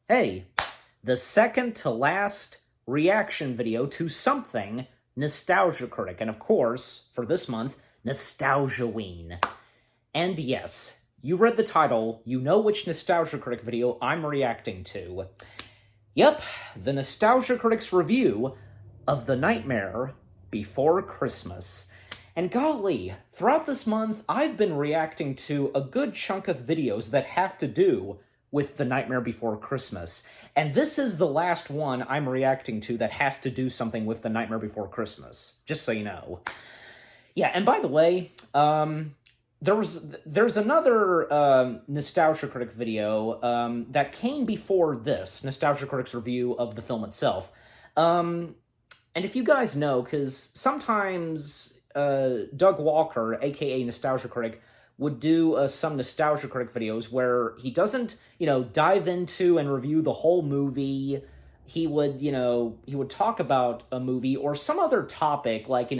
Hey, the second to last reaction video to something Nostalgia Critic. And of course, for this month, Nostalgia-ween. And yes, you read the title, you know which Nostalgia Critic video I'm reacting to. Yep, the Nostalgia Critic's review of The Nightmare Before Christmas. And golly, throughout this month, I've been reacting to a good chunk of videos that have to do with The Nightmare Before Christmas. And this is the last one I'm reacting to that has to do something with The Nightmare Before Christmas, just so you know. Yeah, and by the way, there's another Nostalgia Critic video that came before this, Nostalgia Critic's review of the film itself. And if you guys know, because sometimes Doug Walker, aka Nostalgia Critic, would do some Nostalgia Critic videos where he doesn't, dive into and review the whole movie. He would, he would talk about a movie or some other topic, like,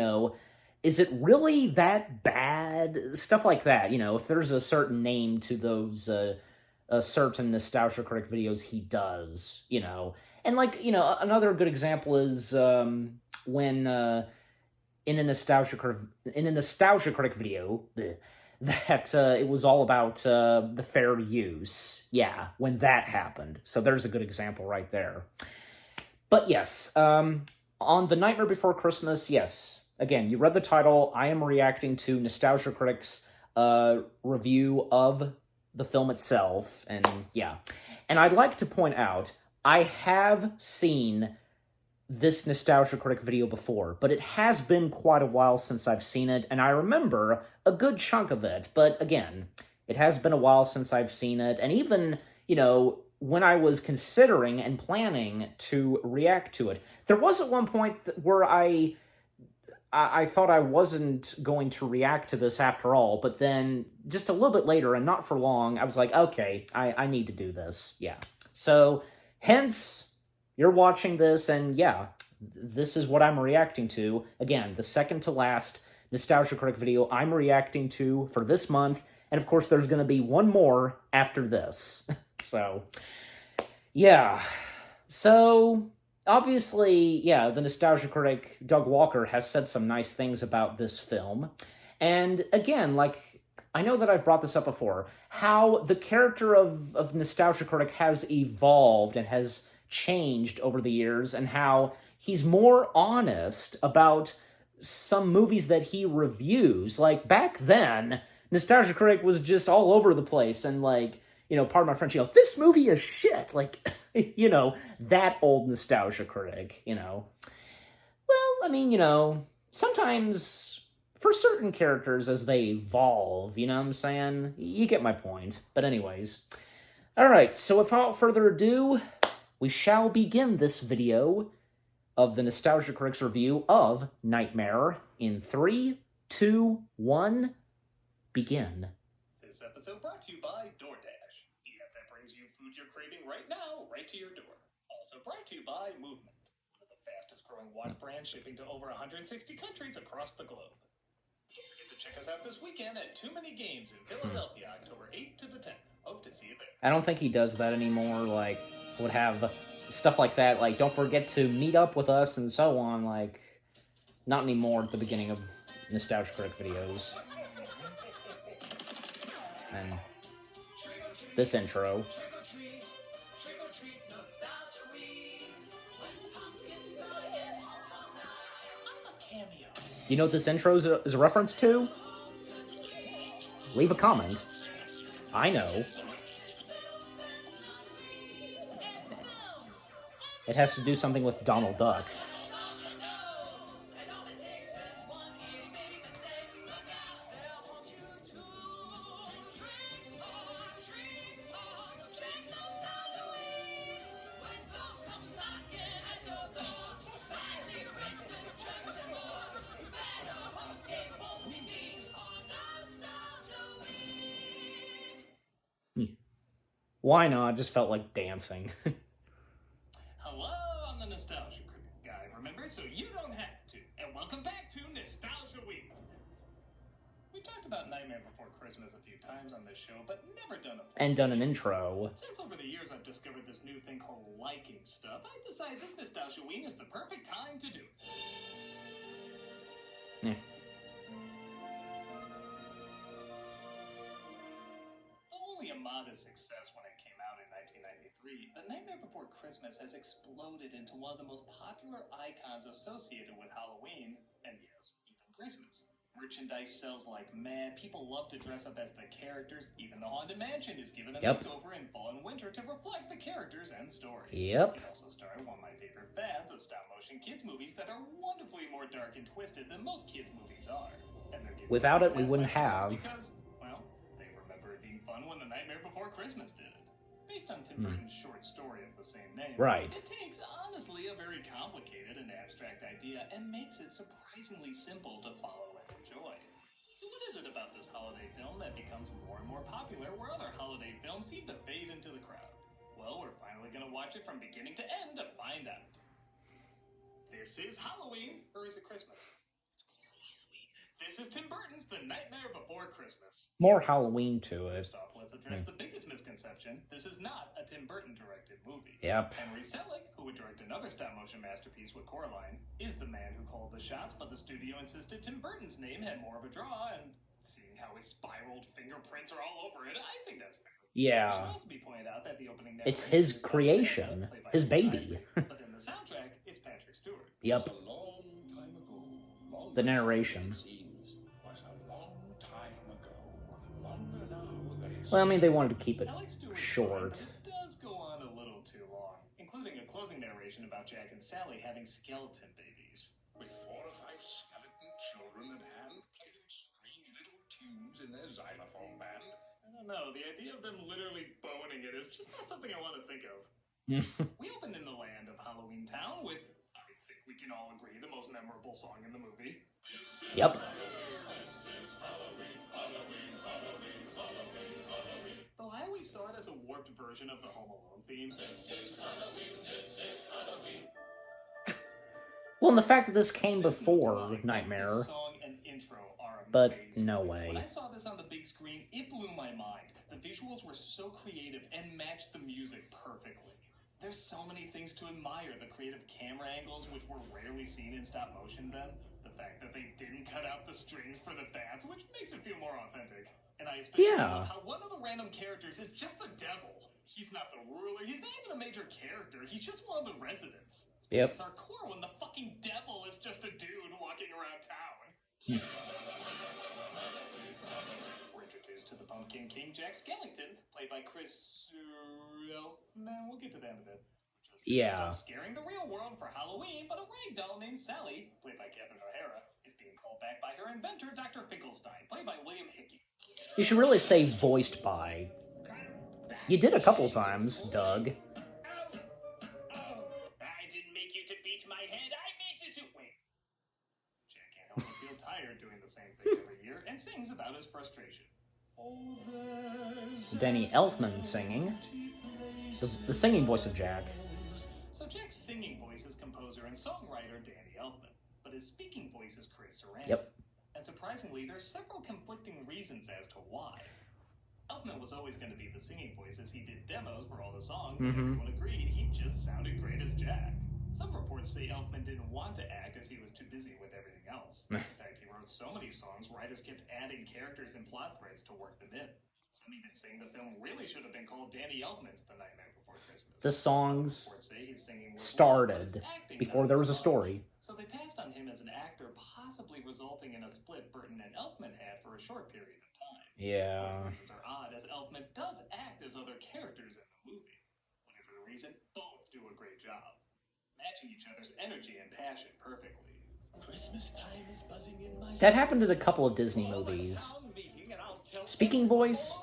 is it really that bad? Stuff like that, if there's a certain name to those certain Nostalgia Critic videos he does, And, like, another good example is when in a Nostalgia Critic video that it was all about the fair use. Yeah, when that happened. So there's a good example right there. But yes, on The Nightmare Before Christmas, yes. Again, you read the title. I am reacting to Nostalgia Critic's review of the film itself. And yeah. And I'd like to point out, I have seen this Nostalgia Critic video before, but it has been quite a while since I've seen it, and I remember a good chunk of it, but again, it has been a while since I've seen it, and even, when I was considering and planning to react to it, there was at one point where I thought I wasn't going to react to this after all, but then just a little bit later, and not for long, I was like, okay, I need to do this, yeah. So, hence, you're watching this, and yeah, this is what I'm reacting to. Again, the second to last Nostalgia Critic video I'm reacting to for this month, and of course there's going to be one more after this. So, yeah. So, obviously, yeah, the Nostalgia Critic, Doug Walker, has said some nice things about this film. And again, like, I know that I've brought this up before, how the character of Nostalgia Critic has evolved and has changed over the years, and how he's more honest about some movies that he reviews. Like, back then, Nostalgia Critic was just all over the place, and, like, pardon my French, this movie is shit, like, that old Nostalgia Critic, Well, I mean, sometimes, for certain characters, as they evolve, you know what I'm saying? You get my point. But anyways. Alright, so without further ado, we shall begin this video of the Nostalgia Critic's review of Nightmare in 3, 2, 1, begin. This episode brought to you by DoorDash, the app that brings you food you're craving right now, right to your door. Also brought to you by Movement, the fastest growing watch brand shipping to over 160 countries across the globe. Don't forget to check us out this weekend at Too Many Games in Philadelphia, October 8th to the 10th. Hope to see you there. I don't think he does that anymore, like, would have stuff like that, like, don't forget to meet up with us and so on, like, not anymore at the beginning of Nostalgia Critic videos. And this intro. You know what this intro is a reference to? Leave a comment. I know. It has to do something with Donald Duck. Why not? Just felt like dancing. Hello, I'm the Nostalgia Critic guy, remember? So you don't have to. And welcome back to Nostalgia Week. We've talked about Nightmare Before Christmas a few times on this show, but never done a full And done an intro. Since over the years I've discovered this new thing called liking stuff, I decided this Nostalgia-ween is the perfect time to do it. Yeah. Only a modest success when it came out in 1993, The Nightmare Before Christmas has exploded into one of the most popular icons associated with Halloween, and yes, even Christmas. Merchandise sells like mad, people love to dress up as the characters, even the Haunted Mansion is given a makeover in fall and winter to reflect the characters and story. Yep. It also starred one of my favorite fads of stop-motion kids movies that are wonderfully more dark and twisted than most kids movies are. And they're given Without it, we wouldn't have. Because, well, they remember it being fun when The Nightmare Before Christmas did it. Based on Tim Burton's short story of the same name, right. It takes, honestly, a very complicated and abstract idea and makes it surprisingly simple to follow and enjoy. So what is it about this holiday film that becomes more and more popular where other holiday films seem to fade into the crowd? Well, we're finally going to watch it from beginning to end to find out. This is Halloween, or is it Christmas? This is Tim Burton's The Nightmare Before Christmas. More Halloween to it. First off, let's address the biggest misconception. This is not a Tim Burton-directed movie. Yep. Henry Selick, who would direct another stop-motion masterpiece with Coraline, is the man who called the shots, but the studio insisted Tim Burton's name had more of a draw, and seeing how his spiraled fingerprints are all over it, I think that's fair. Yeah. It should also be pointed out that the opening it's his creation. His baby. But in the soundtrack, it's Patrick Stewart. Yep. The narration. Well, I mean, they wanted to keep it short. It does go on a little too long, including a closing narration about Jack and Sally having skeleton babies. With 4 or 5 skeleton children at hand, playing strange little tunes in their xylophone band. I don't know, the idea of them literally boning it is just not something I want to think of. We opened in the land of Halloween Town with, I think we can all agree, the most memorable song in the movie. Yep. Though I always saw it as a warped version of the Home Alone theme. Well, and the fact that this came before Nightmare. This song and intro are amazing. But no way. When I saw this on the big screen, it blew my mind. The visuals were so creative and matched the music perfectly. There's so many things to admire. The creative camera angles, which were rarely seen in stop motion then. The fact that they didn't cut out the strings for the bats, which makes it feel more authentic. And I especially love how one of the random characters is just the devil. He's not the ruler, he's not even a major character, he's just one of the residents. Yep. This is our core when the fucking devil is just a dude walking around town. We're introduced to the Pumpkin King Jack Skellington, played by Chris Elfman. We'll get to that in a bit. Yeah. Scaring the real world for Halloween, but a rag doll named Sally, played by Catherine O'Hara, is being called back by her inventor, Dr. Finkelstein, played by William Hickey. You should really say voiced by. You did a couple times, Doug. I didn't make you to beat my head, I made you to win. Jack can't help but feel tired doing the same thing every year and sings about his frustration. Danny Elfman singing. The singing voice of Jack. So Jack's singing voice is composer and songwriter Danny Elfman, but his speaking voice is Chris Sarandon. Yep. And surprisingly, there's several conflicting reasons as to why. Elfman was always going to be the singing voice as he did demos for all the songs, and everyone agreed he just sounded great as Jack. Some reports say Elfman didn't want to act as he was too busy with everything else. In fact, he wrote so many songs, writers kept adding characters and plot threads to work them in. Some even saying the film really should have been called Danny Elfman's The Nightmare Before Christmas. The songs Reports say his singing was started acting before there was a not story. so they passed on him as an actor, possibly resulting in a split Burton and Elfman had for a short period of time. Yeah. Both reasons are odd, as Elfman does act as other characters in the movie. Whatever the reason, both do a great job, matching each other's energy and passion perfectly. Christmas time is buzzing in my That happened in a couple of Disney movies. Speaking voice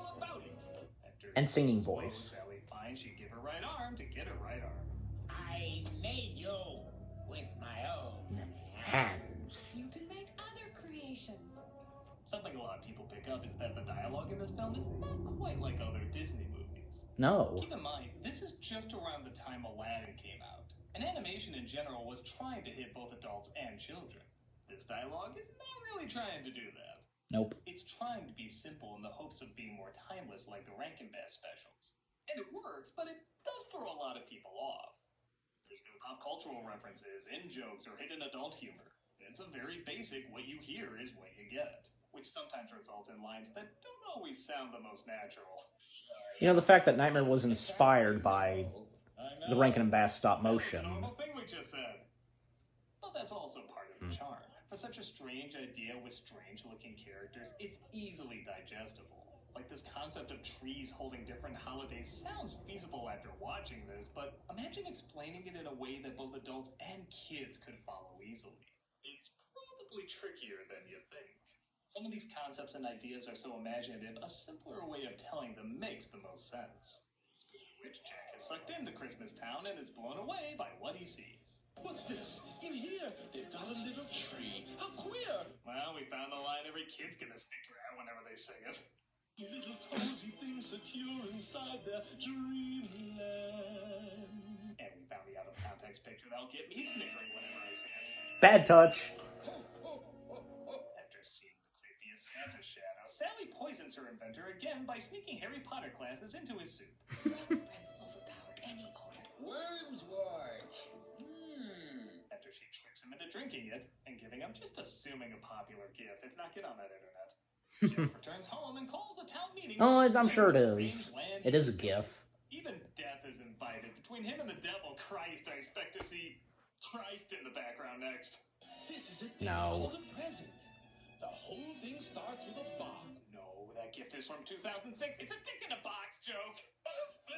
and singing voice. Sally finds she'd give her right arm to get her right arm. I made you with my own Hands. You can make other creations. Something a lot of people pick up is that the dialogue in this film is not quite like other Disney movies. No. Keep in mind, this is just around the time Aladdin came out, and animation in general was trying to hit both adults and children. This dialogue is not really trying to do that. Nope. It's trying to be simple in the hopes of being more timeless like the Rankin Bass specials. And it works, but it does throw a lot of people off. There's no pop cultural references, in-jokes, or hidden adult humor. It's a very basic what you hear is what you get, which sometimes results in lines that don't always sound the most natural. You know, the fact that Nightmare was inspired by the Rankin and Bass stop motion. That was a normal thing we just said. But that's also part of the charm. For such a strange idea with strange-looking characters, it's easily digestible. Like, this concept of trees holding different holidays sounds feasible after watching this, but imagine explaining it in a way that both adults and kids could follow easily. It's probably trickier than you think. Some of these concepts and ideas are so imaginative, a simpler way of telling them makes the most sense. Speaking of which, Jack is sucked into Christmas Town and is blown away by what he sees. What's this? In here, they've got a little tree. How queer! Well, we found the line every kid's gonna snicker at whenever they sing it. Little cozy things secure inside their dreamland. And we found the out-of-context picture that'll get me snickering whenever I see it. Bad touch. After seeing the creepiest Santa shadow, Sally poisons her inventor again by sneaking Harry Potter classes into his soup. Jack's breath overpowered any odor. Wormswort. After she tricks him into drinking it and giving him just assuming a popular gift, if not get on that internet. Jack returns home and calls a town meeting. Oh, I'm sure it is. It is a gif. Even death is invited. Between him and the devil, Christ, I expect to see Christ in the background next. This is a thing No. called a present. The whole thing starts with a box. No, that gift is from 2006. It's a dick in a box joke.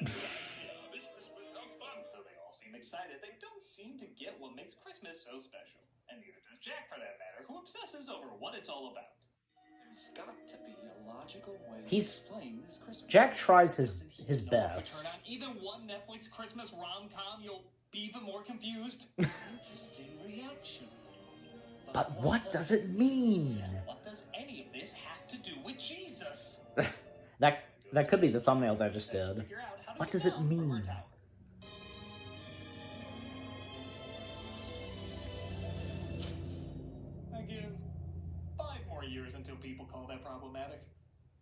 This Christmas sounds fun. Though they all seem excited, they don't seem to get what makes Christmas so special. And neither does Jack, for that matter, who obsesses over what it's all about. There's got to be a logical way to He's- explain this Christmas. Jack tries his Know if you best. turn on either one Netflix Christmas rom-com, you'll be even more confused. Interesting reaction. But what does it mean? What does any of this have to do with Jesus? That could be the thumbnail that I just did. Figure out how to What get does it down from her mean? tower. I give 5 more years until people call that problematic.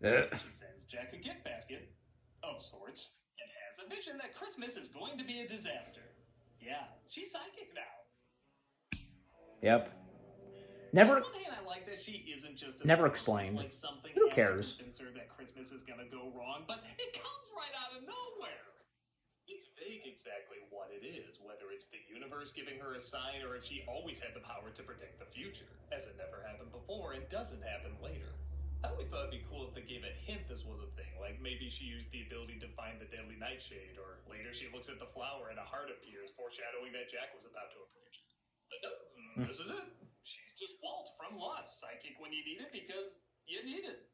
She sends Jack a gift basket, of sorts, and has a vision that Christmas is going to be a disaster. Yeah, she's psychic now. Yep. Never. On one hand, I like that she isn't just a Never psychic, explained. Like something Who has to cares? convince her that Christmas is gonna go wrong, but it comes right out of nowhere. It's vague exactly what it is, whether it's the universe giving her a sign or if she always had the power to predict the future, as it never happened before and doesn't happen later. I always thought it'd be cool if they gave a hint this was a thing, like maybe she used the ability to find the deadly nightshade, or later she looks at the flower and a heart appears, foreshadowing that Jack was about to approach. But no, this is it. She's just Walt from Lost, psychic when you need it because you need it.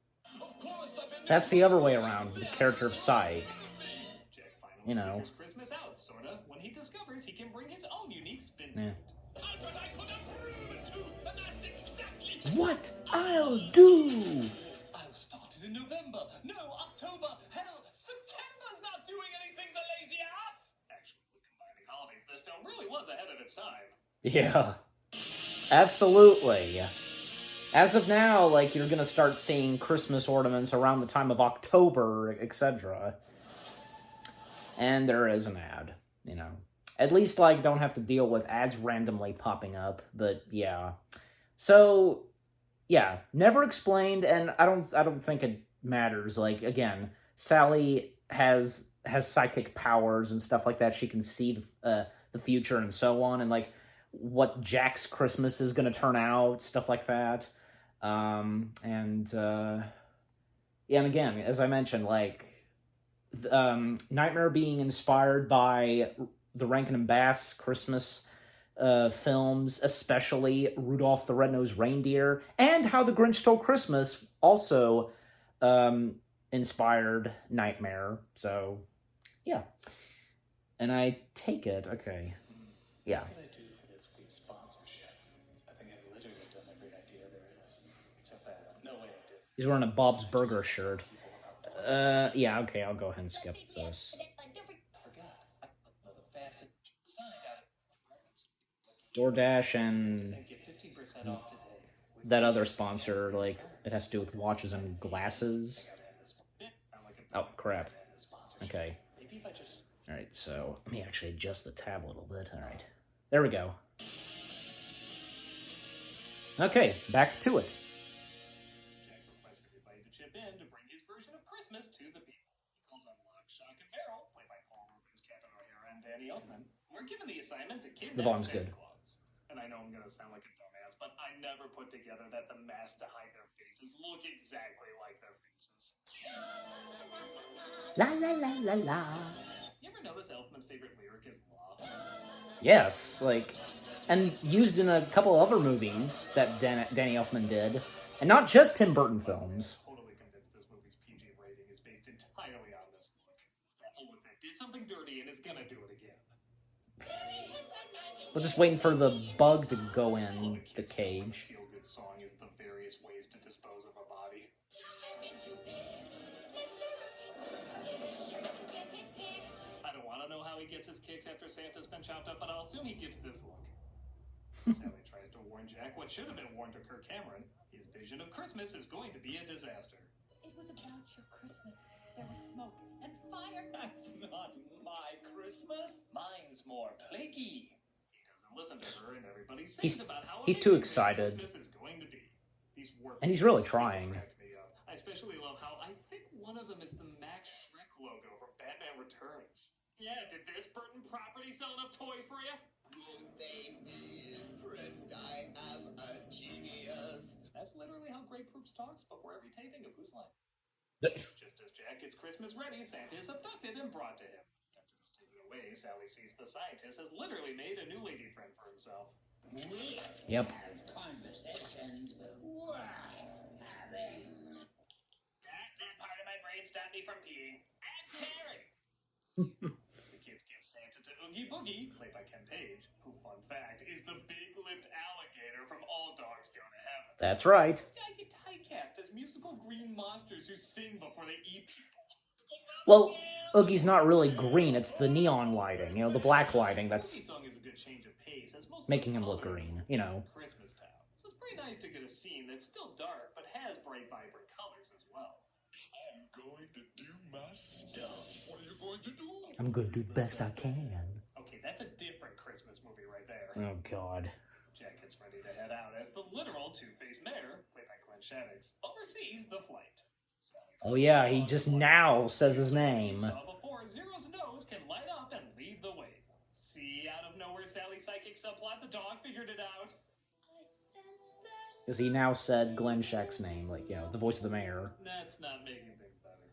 Of course, I've been That's the other way around. The character of Psyche. Jack finally You know. figures Christmas out, sorta, when he discovers he can bring his own unique spin to Yeah. it. I could approve it too, and that's exactly What I'll do. I'll start it in November. No, October. Hell, September's not doing anything, the lazy ass. Actually, with combining holidays, this film really was ahead of its time. Yeah. Absolutely. As of now, like, you're gonna start seeing Christmas ornaments around the time of October, etc. And there is an ad, you know. At least, like, don't have to deal with ads randomly popping up, but yeah. So, yeah, never explained, and I don't think it matters. Like, again, Sally has psychic powers and stuff like that. She can see the future and so on, and, like, what Jack's Christmas is going to turn out, stuff like that. Yeah, and again, as I mentioned, like, Nightmare being inspired by the Rankin and Bass Christmas films, especially Rudolph the Red-Nosed Reindeer, and How the Grinch Stole Christmas also inspired Nightmare. So, yeah. And I take it, okay. Yeah. What can I do for this week's sponsorship? I think I've literally done every idea there is. Except that one. No way I did. He's wearing a Bob's Burger shirt. Yeah, okay, I'll go ahead and skip this. I forgot. I know the fastest design out of DoorDash and and get 15% off today. that other sponsor, like, it has to do with watches and glasses. Oh, crap. Okay. Alright, so let me actually adjust the tab a little bit. Alright. There we go. Okay, back to it. Jack requests everybody to chip in to bring his version of Christmas to the people. He calls on Lock, Shock, and Barrel, played by Paul Rubens, Captain O'Hara, and Danny Elfman. We're given the assignment to kidnap The volume's Santa good. Claus. And I know I'm going to sound like a dumbass, but I never put together that the masks to hide their faces look exactly like their faces. La la la la la. You ever notice Elfman's favorite lyric is law? Yes, like, and used in a couple other movies that Danny Elfman did, and not just Tim Burton films. I'm totally convinced this movie's PG rating is based entirely on this look. That's a look that did something dirty and is gonna do it again. We're just waiting for the bug to go in the cage. Feel-good song is the various ways to dispose of a body. I don't want to know how he gets his kicks after Santa's been chopped up, but I'll assume he gives this look. Sally tries to warn Jack what should have been warned to Kirk Cameron. His vision of Christmas is going to be a disaster. It was about your Christmas. There was smoke and fire. That's not my Christmas. Mine's more plaguey. He doesn't listen to her, and everybody sings about how he's too amazing excited. Christmas is going to be. These And he's really still trying. crack me up. I especially love how I think one of them is the Max Shrek logo from Batman Returns. Yeah, did this Burton property sell enough toys for you? They be impressed. I am a genius. That's literally how Grey Proops talks before every taping of Who's Line. Just as Jack gets Christmas ready, Santa is abducted and brought to him. After he's taken away, Sally sees the scientist has literally made a new lady friend for himself. Yep. Have conversations worth having. That part of my brain stopped me from peeing. And Carrie! The kids give Santa to Oogie Boogie, played by Ken Page, who, fun fact, is the big-lipped alligator from All Dogs Go to Heaven. That's right. This guy get typecast as musical green monsters who sing before they eat people. Well, Oogie's not really green, it's the neon lighting, you know, the black lighting that's This song is a good change of pace, as most making him of the look coloring green, you know. Christmas Town. So it's pretty nice to get a scene that's still dark, but has bright, vibrant colors as well. I'm going to do my stuff. What are you going to do? I'm gonna do the best I can. Okay, that's a different Christmas movie right there. Oh, God. Jack gets ready to head out as the literal Two-Faced Mayor, played by Glenn Shaddix, oversees the flight. Oh, yeah, he just now says his name. Saw before Zero's nose can light up and lead the way. See, out of nowhere, Sally's psychic subplot, the dog figured it out. I sense there's Because he now said Glenn Sheck's name, like, you know, the voice of the mayor. That's not making things better.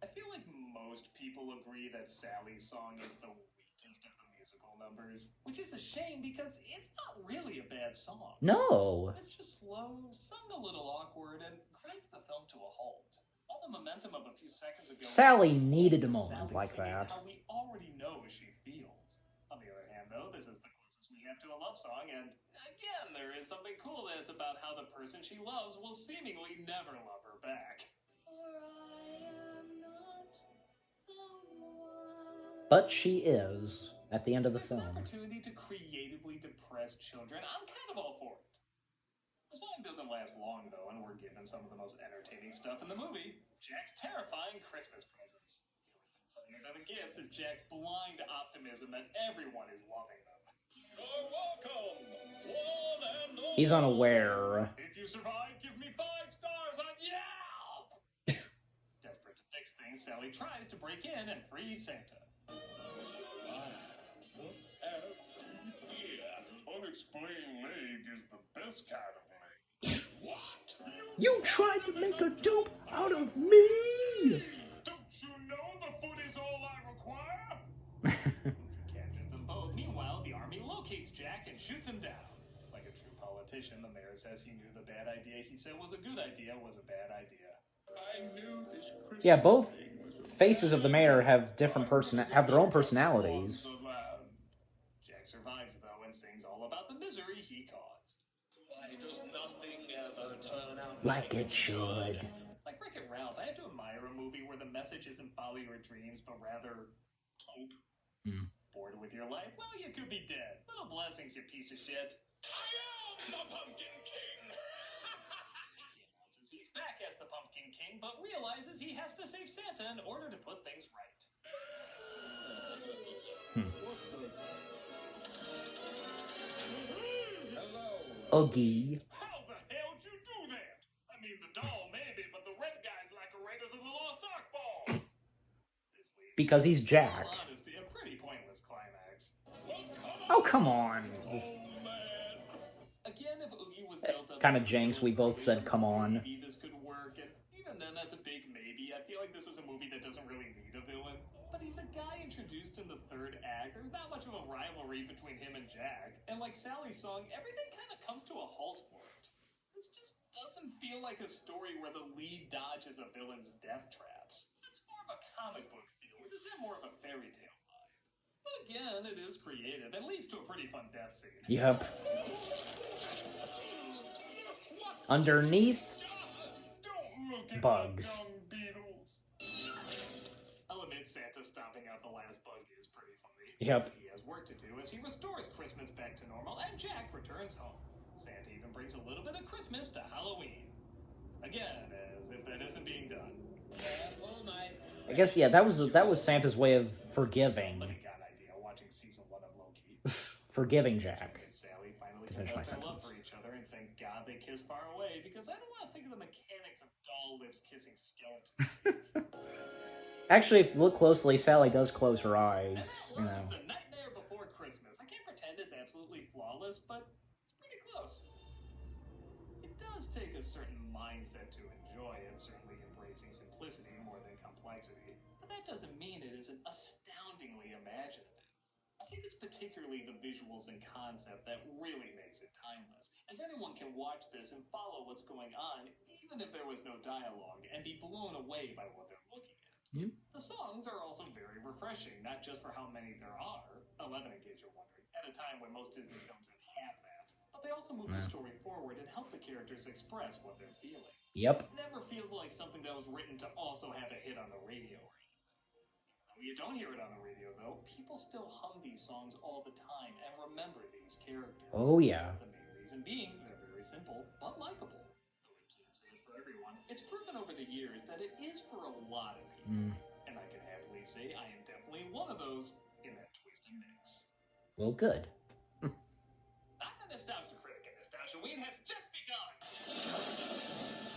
I feel like most people agree that Sally's song is the weakest of the musical numbers, which is a shame because it's not really a bad song. No. It's just slow, sung a little awkward, and grinds the film to a halt. All the momentum of a few seconds ago... Sally needed a moment Sally like singing that. How we already know she feels. On the other hand, though, this is the closest we have to a love song, and again, there is something cool that's about how the person she loves will seemingly never love her back. for I am not the one. But she is, at the end of the If there's an film. opportunity to creatively depress children, I'm kind of all for it. The song doesn't last long, though, and we're given some of the most entertaining stuff in the movie. Jack's terrifying Christmas presents. The only thing funnier than the gifts is Jack's blind optimism that everyone is loving them. You're welcome, one and all. He's unaware. If you survive, give me 5 stars on Yelp! Desperate to fix things, Sally tries to break in and free Santa. Unexplained leg is the best kind of leg. What? You tried to make a dupe out of me! Don't you know the foot is all I require? He captures them both. Meanwhile, the army locates Jack and shoots him down. Like a true politician, the mayor says he knew the bad idea he said was a good idea was a bad idea. I knew this Christmas Yeah, both thing was a faces of the mayor have have their own personalities. Jack survives, though, and sings all about the misery he caused. Why does nothing ever turn out Like it should. Like Rick and Ralph, I have to admire a movie where the message isn't follow your dreams, but rather hope. Bored with your life? Well, you could be dead. Little blessings, you piece of shit. I am the Pumpkin King. the Pumpkin King, but realizes he has to save Santa in order to put things right. Oogie. How the hell'd you do that? I mean, the doll maybe, but the red guy's like a Raiders of the Lost Ark ball. This leads Because he's to, Jack. in all honesty, a pretty pointless climax. Oh, come on. Again, if Oogie was built up Kinda as a janks, we villain both said, earlier, come on. maybe this could work, and even then, that's a big maybe. I feel like this is a movie that doesn't really need a villain. But he's a guy introduced in the third act. There's not much of a rivalry between him and Jack. And like Sally's song, everything kind of comes to a halt for it. This just doesn't feel like a story where the lead dodges a villain's death traps. It's more of a comic book feel. Or does it have more of a fairy tale vibe? But again, it is creative and leads to a pretty fun death scene. Yep. Underneath, Don't look at bugs. my dung beetles. I'll admit Santa stomping out the last bug is pretty funny. Yep. He has work to do as he restores Christmas back to normal and Jack returns home. Santa even brings a little bit of Christmas to Halloween. Again, as if that isn't being done. All night. I guess, yeah, that was Santa's way of forgiving. Somebody got an idea watching season 1 of Loki. forgiving Jack. And Sally finally To finish my confessed their love sentence. for each other, and thank God they kissed far away, because I don't want to think of the mechanics of doll lips kissing skeletons. Actually, if you look closely, Sally does close her eyes, you And that was know. The Nightmare Before Christmas. I can't pretend it's absolutely flawless, but it's pretty close. It does take a certain mindset to enjoy it, certainly embracing simplicity more than complexity. But that doesn't mean it isn't astoundingly imaginative. I think it's particularly the visuals and concept that really makes it timeless, as anyone can watch this and follow what's going on, even if there was no dialogue, and be blown away by what they're looking at. Yep. The songs are also very refreshing, not just for how many there are, 11 in case you're wondering, at a time when most Disney films have half that, but they also move the story forward and help the characters express what they're feeling. Yep. It never feels like something that was written to also have a hit on the radio or anything. When you don't hear it on the radio, though, people still hum these songs all the time and remember these characters. Oh, yeah. The main reason being, they're very simple, but likable. Though I can't say it's for everyone, it's proven over the years that it is for a lot of people. And I can happily say I am definitely one of those in that twisted mix. Well, good. I'm a nostalgia critic, and Nostalgia Ween has just begun!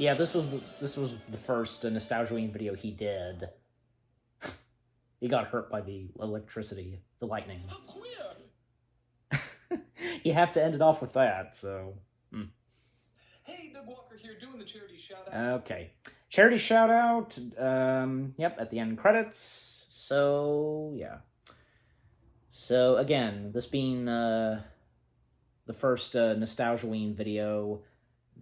Yeah, this was the first Nostalgia video he did. He got hurt by the electricity, the lightning. How queer! You have to end it off with that, so... Hey, Doug Walker here, doing the charity shout-out. Okay. Charity shout-out, yep, at the end credits, so, yeah. So, again, this being, the first, Nostalgia video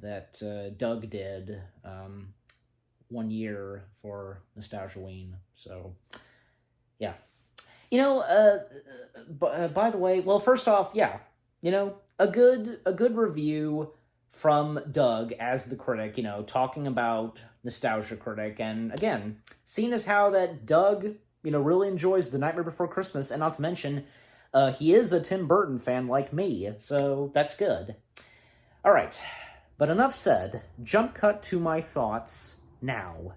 that, Doug did, 1 year for Nostalgia, so... Yeah. You know, by the way, well, first off, yeah, you know, a good review from Doug as the critic, you know, talking about Nostalgia Critic, and again, seeing as how that Doug, you know, really enjoys The Nightmare Before Christmas, and not to mention, he is a Tim Burton fan like me, so that's good. All right, but enough said, jump cut to my thoughts now.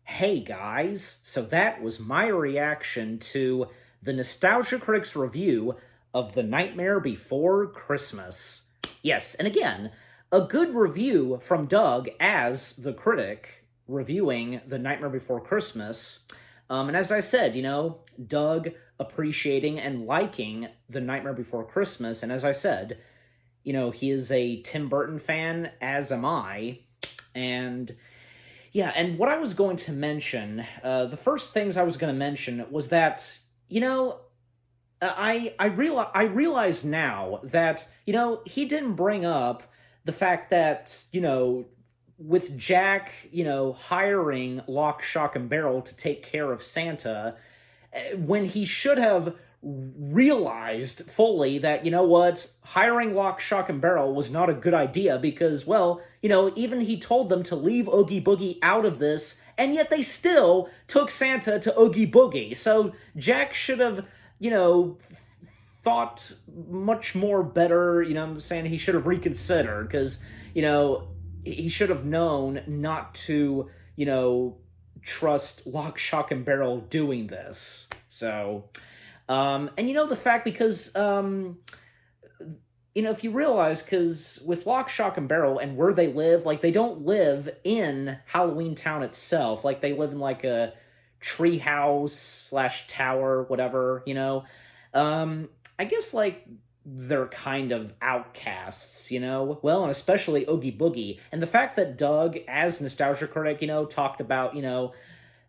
Hey guys, so that was my reaction to the Nostalgia Critic's review of The Nightmare Before Christmas. Yes, and again, a good review from Doug as the critic reviewing The Nightmare Before Christmas. And as I said, you know, Doug appreciating and liking The Nightmare Before Christmas, and as I said, you know, he is a Tim Burton fan, as am I, and... Yeah, and what I was going to mention, the first things I was going to mention was that, you know, I realize now that, you know, he didn't bring up the fact that, you know, with Jack, you know, hiring Lock, Shock, and Barrel to take care of Santa, when he should have realized fully that, you know what, hiring Lock, Shock, and Barrel was not a good idea because, well, you know, even he told them to leave Oogie Boogie out of this, and yet they still took Santa to Oogie Boogie. So Jack should have, you know, thought much more better, you know what I'm saying? He should have reconsidered, because, you know, he should have known not to, trust Lock, Shock, and Barrel doing this. So, and the fact because, if you realize, because with Lock, Shock, and Barrel and where they live, like, they don't live in Halloween Town itself. Like, they live in, like, a treehouse / tower, whatever, I guess, like, they're kind of outcasts, Well, and especially Oogie Boogie. And the fact that Doug, as Nostalgia Critic, talked about,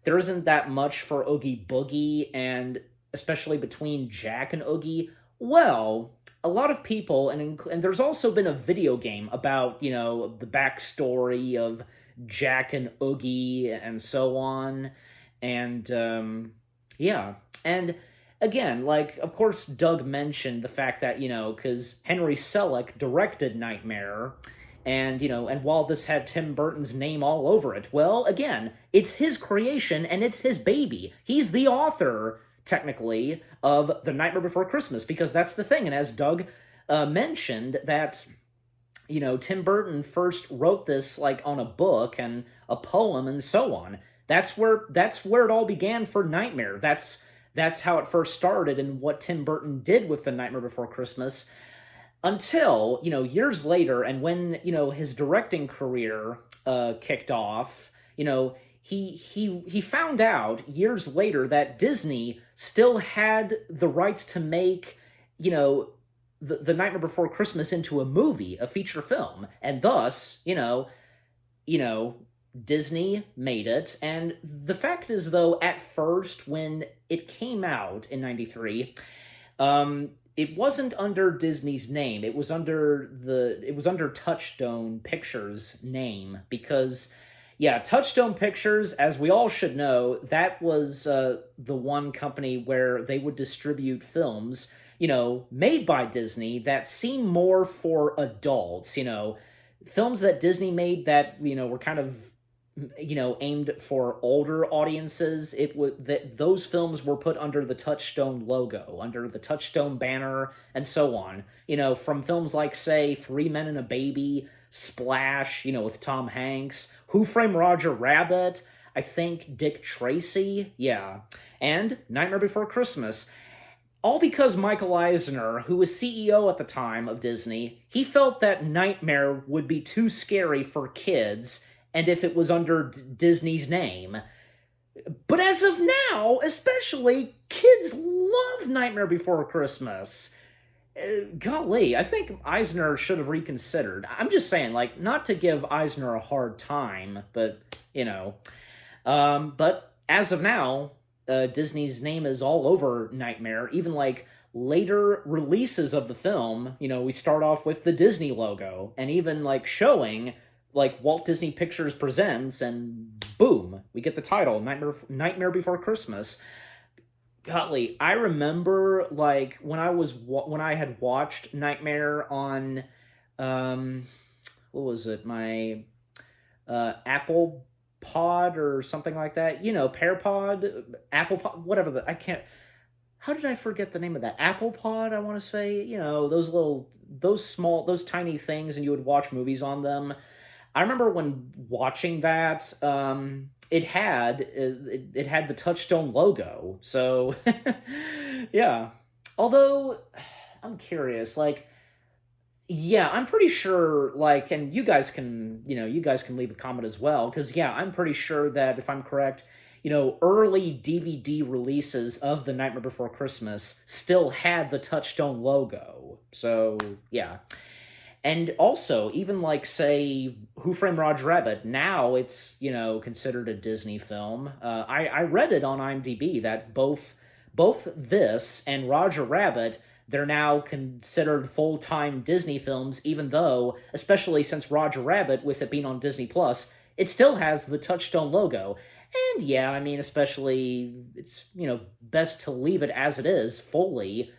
there isn't that much for Oogie Boogie, and especially between Jack and Oogie. Well, a lot of people, and there's also been a video game about, the backstory of Jack and Oogie and so on. And, yeah. And again, like, of course, Doug mentioned the fact that, because Henry Selick directed Nightmare, and, and while this had Tim Burton's name all over it, well, again, it's his creation, and it's his baby. He's the author, technically, of The Nightmare Before Christmas, because that's the thing, and as Doug mentioned, that, Tim Burton first wrote this, like, on a book and a poem and so on. That's where it all began for Nightmare. That's how it first started and what Tim Burton did with The Nightmare Before Christmas until, years later, and when, his directing career kicked off, he found out years later that Disney still had the rights to make, the Nightmare Before Christmas into a movie, a feature film, and thus, Disney made it. And the fact is, though, at first, when it came out in 93, it wasn't under Disney's name. It was under Touchstone Pictures' name, because, yeah, Touchstone Pictures, as we all should know, that was the one company where they would distribute films, made by Disney that seem more for adults, films that Disney made that, were kind of, aimed for older audiences. It was that those films were put under the Touchstone logo, under the Touchstone banner, and so on. From films like, say, Three Men and a Baby, Splash, with Tom Hanks, Who Framed Roger Rabbit, I think Dick Tracy, yeah, and Nightmare Before Christmas. All because Michael Eisner, who was CEO at the time of Disney, he felt that Nightmare would be too scary for kids, and if it was under Disney's name. But as of now, especially, kids love Nightmare Before Christmas. Golly, I think Eisner should have reconsidered. I'm just saying, like, not to give Eisner a hard time, but, but as of now, Disney's name is all over Nightmare. Even, like, later releases of the film, we start off with the Disney logo, and even, like, showing, like, Walt Disney Pictures Presents, and boom, we get the title, Nightmare Before Christmas. Golly, I remember, like, when I had watched Nightmare on, what was it, my Apple Pod or something like that, Pear Pod, Apple Pod, whatever, how did I forget the name of that? Apple Pod, I want to say, those tiny things, and you would watch movies on them. I remember when watching that, it had the Touchstone logo. So, yeah. Although, I'm curious, like, yeah, I'm pretty sure, like, and you guys can leave a comment as well, because, yeah, I'm pretty sure that, if I'm correct, early DVD releases of The Nightmare Before Christmas still had the Touchstone logo. So, yeah. And also, even, like, say, Who Framed Roger Rabbit, now it's, considered a Disney film. I read it on IMDb that both this and Roger Rabbit, they're now considered full-time Disney films, even though, especially since Roger Rabbit, with it being on Disney+, it still has the Touchstone logo. And yeah, I mean, especially, it's, best to leave it as it is, fully,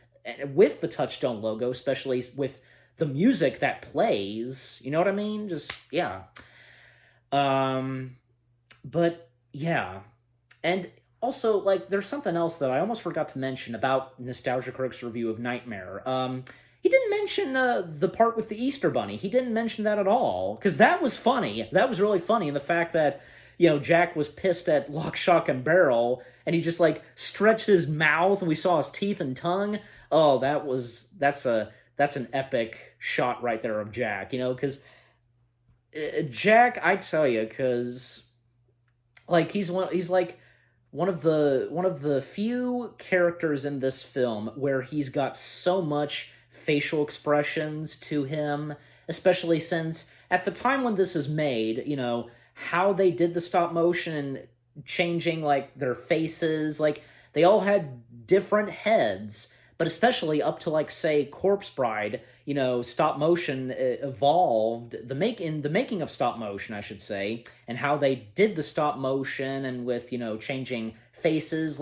with the Touchstone logo, especially with the music that plays, you know what I mean? Just, yeah. But, yeah. And also, like, there's something else that I almost forgot to mention about Nostalgia Critic's review of Nightmare. He didn't mention the part with the Easter Bunny. He didn't mention that at all, because that was funny. That was really funny, and the fact that, Jack was pissed at Lock, Shock, and Barrel, and he just, stretched his mouth, and we saw his teeth and tongue. Oh, that's an epic shot right there of Jack, because Jack, I tell you, because, he's one of the few characters in this film where he's got so much facial expressions to him, especially since at the time when this is made, how they did the stop motion, changing their faces, they all had different heads, but especially up to say Corpse Bride, stop motion evolved, the making of stop motion, I should say, and how they did the stop motion, and with changing faces,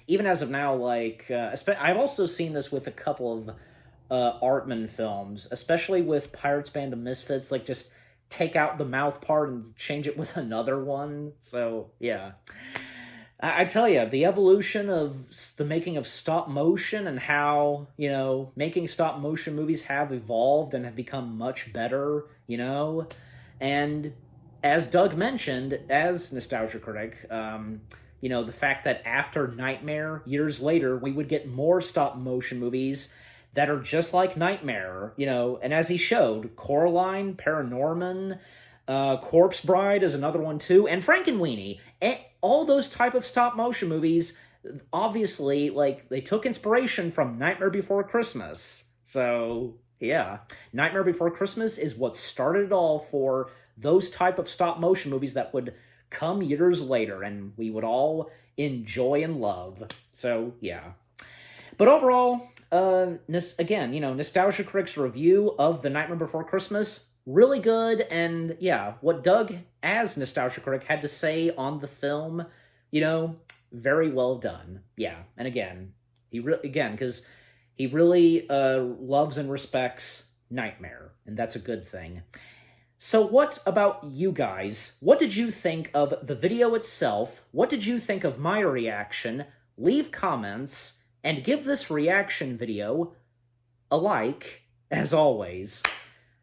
even as of now, I've also seen this with a couple of Artman films, especially with Pirates Band of Misfits, just take out the mouth part and change it with another one. So yeah, I tell you, the evolution of the making of stop motion, and how making stop motion movies have evolved and have become much better, and as Doug mentioned, as Nostalgia Critic, the fact that after Nightmare, years later, we would get more stop motion movies that are just like Nightmare, and as he showed, Coraline, Paranorman, Corpse Bride is another one too, and Frankenweenie. All those type of stop motion movies, obviously, they took inspiration from Nightmare Before Christmas. So, yeah. Nightmare Before Christmas is what started it all for those type of stop motion movies that would come years later, and we would all enjoy and love. So, yeah. But overall, again, Nostalgia Critic's review of The Nightmare Before Christmas, really good, and yeah, what Doug, as Nostalgia Critic, had to say on the film, very well done. Yeah, and again, because he really loves and respects Nightmare, and that's a good thing. So what about you guys? What did you think of the video itself? What did you think of my reaction? Leave comments, and give this reaction video a like, as always.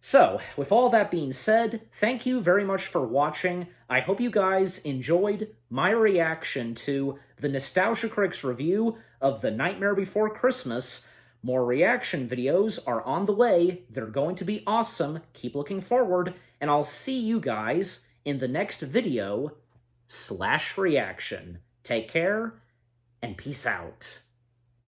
So, with all that being said, thank you very much for watching. I hope you guys enjoyed my reaction to the Nostalgia Critic's review of The Nightmare Before Christmas. More reaction videos are on the way. They're going to be awesome. Keep looking forward, and I'll see you guys in the next video / reaction. Take care, and peace out.